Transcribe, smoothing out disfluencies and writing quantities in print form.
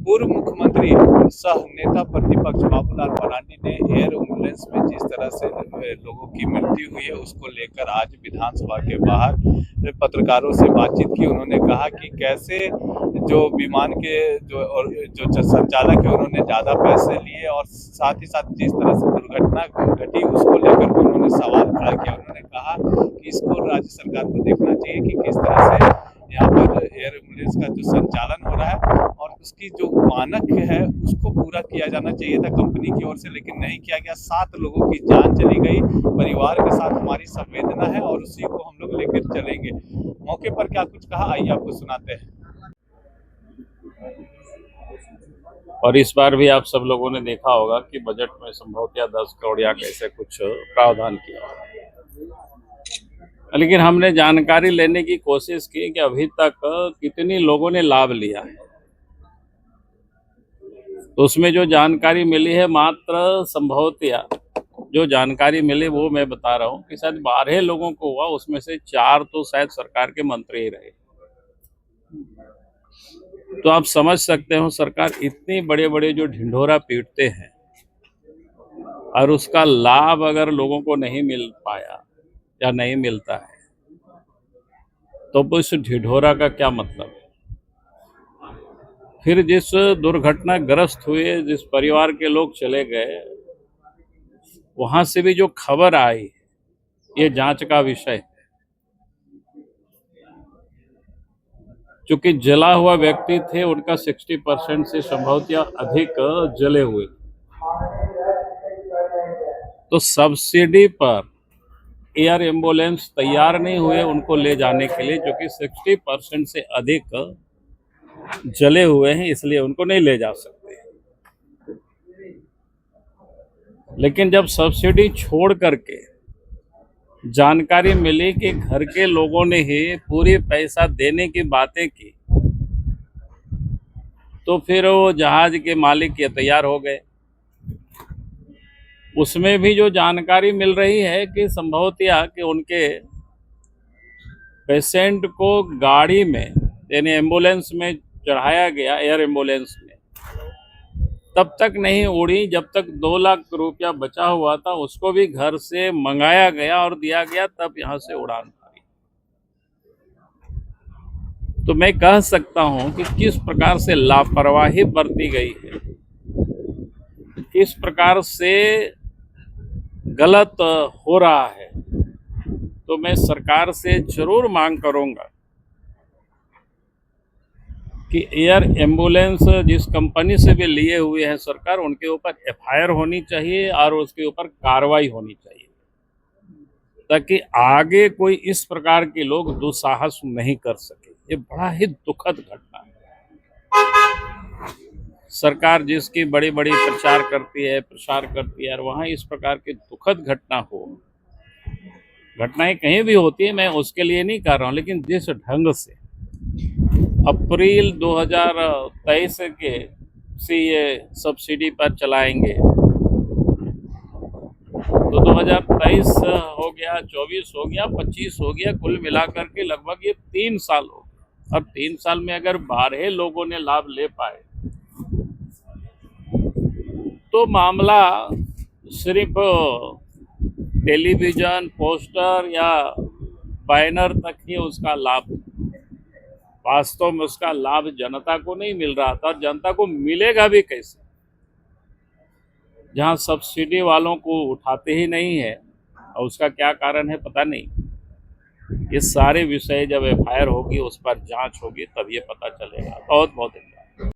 पूर्व मुख्यमंत्री सह नेता प्रतिपक्ष बाबूलाल मरांडी ने एयर एम्बुलेंस में जिस तरह से लोगों की मृत्यु हुई है उसको लेकर आज विधानसभा के बाहर पत्रकारों से बातचीत की। उन्होंने कहा कि कैसे जो विमान के जो संचालक है उन्होंने ज़्यादा पैसे लिए और साथ ही साथ जिस तरह से दुर्घटना घटी उसको लेकर भी उन्होंने सवाल खड़ा किया। उन्होंने कहा कि इसको राज्य सरकार को देखना चाहिए कि किस तरह से यहाँ पर एयर एम्बुलेंस का जो संचालन हो रहा है और उसकी जो मानक है उसको पूरा किया जाना चाहिए था कंपनी की ओर से, लेकिन नहीं किया गया। 7 लोगों की जान चली गई। परिवार के साथ हमारी संवेदना है और उसी को हम लोग लेकर चलेंगे। मौके पर क्या कुछ कहा, आइए आपको सुनाते हैं। और इस बार भी आप सब लोगों ने देखा होगा कि बजट में संभवतः 10 करोड़ या कैसे कुछ प्रावधान किया होगा, लेकिन हमने जानकारी लेने की कोशिश की कि अभी तक कितने लोगों ने लाभ लिया है। तो उसमें जो जानकारी मिली है, मात्र संभवतः जो जानकारी मिली वो मैं बता रहा हूँ कि शायद 12 लोगों को हुआ, उसमें से 4 तो शायद सरकार के मंत्री ही रहे। तो आप समझ सकते हो सरकार इतने बड़े बड़े जो ढिंढोरा पीटते हैं और उसका लाभ अगर लोगों को नहीं मिल पाया या नहीं मिलता है तो उस ढिढोरा का क्या मतलब है। फिर जिस दुर्घटनाग्रस्त हुए, जिस परिवार के लोग चले गए, वहां से भी जो खबर आई, ये जांच का विषय है। चूंकि जला हुआ व्यक्ति थे, उनका 60% से संभवतः अधिक जले हुए, तो सब्सिडी पर एयर एम्बुलेंस तैयार नहीं हुए उनको ले जाने के लिए, जो कि 60% से अधिक जले हुए हैं, इसलिए उनको नहीं ले जा सकते। लेकिन जब सब्सिडी छोड़ करके जानकारी मिली कि घर के लोगों ने ही पूरी पैसा देने की बातें की, तो फिर वो जहाज के मालिक ये तैयार हो गए। उसमें भी जो जानकारी मिल रही है कि संभवतः कि उनके पेशेंट को गाड़ी में यानी एम्बुलेंस में चढ़ाया गया, एयर एम्बुलेंस में, तब तक नहीं उड़ी जब तक 2 लाख रुपया बचा हुआ था, उसको भी घर से मंगाया गया और दिया गया, तब यहाँ से उड़ान भरी। तो मैं कह सकता हूँ कि किस प्रकार से लापरवाही बरती गई है, किस प्रकार से गलत हो रहा है। तो मैं सरकार से जरूर मांग करूंगा कि एयर एम्बुलेंस जिस कंपनी से भी लिए हुए हैं सरकार, उनके ऊपर FIR होनी चाहिए और उसके ऊपर कार्रवाई होनी चाहिए, ताकि आगे कोई इस प्रकार के लोग दुस्साहस नहीं कर सके। ये बड़ा ही दुखद घटना है। सरकार जिसकी बड़ी बड़ी प्रचार करती है, प्रसार करती है, और वहाँ इस प्रकार की दुखद घटना हो, घटनाएं कहीं भी होती है, मैं उसके लिए नहीं कर रहा हूँ, लेकिन जिस ढंग से अप्रैल 2023 के से ये सब्सिडी पर चलाएंगे, तो 2023 हो गया, 24 हो गया, 25 हो गया, कुल मिलाकर के लगभग ये 3 साल हो गए। और 3 साल में अगर 12 लोगों ने लाभ ले पाए तो मामला सिर्फ टेलीविजन, पोस्टर या बैनर तक ही उसका लाभ, वास्तव में उसका लाभ जनता को नहीं मिल रहा था। और जनता को मिलेगा भी कैसे, जहां सब्सिडी वालों को उठाते ही नहीं है, और उसका क्या कारण है पता नहीं। ये सारे विषय जब FIR होगी, उस पर जांच होगी, तब ये पता चलेगा। बहुत बहुत धन्यवाद।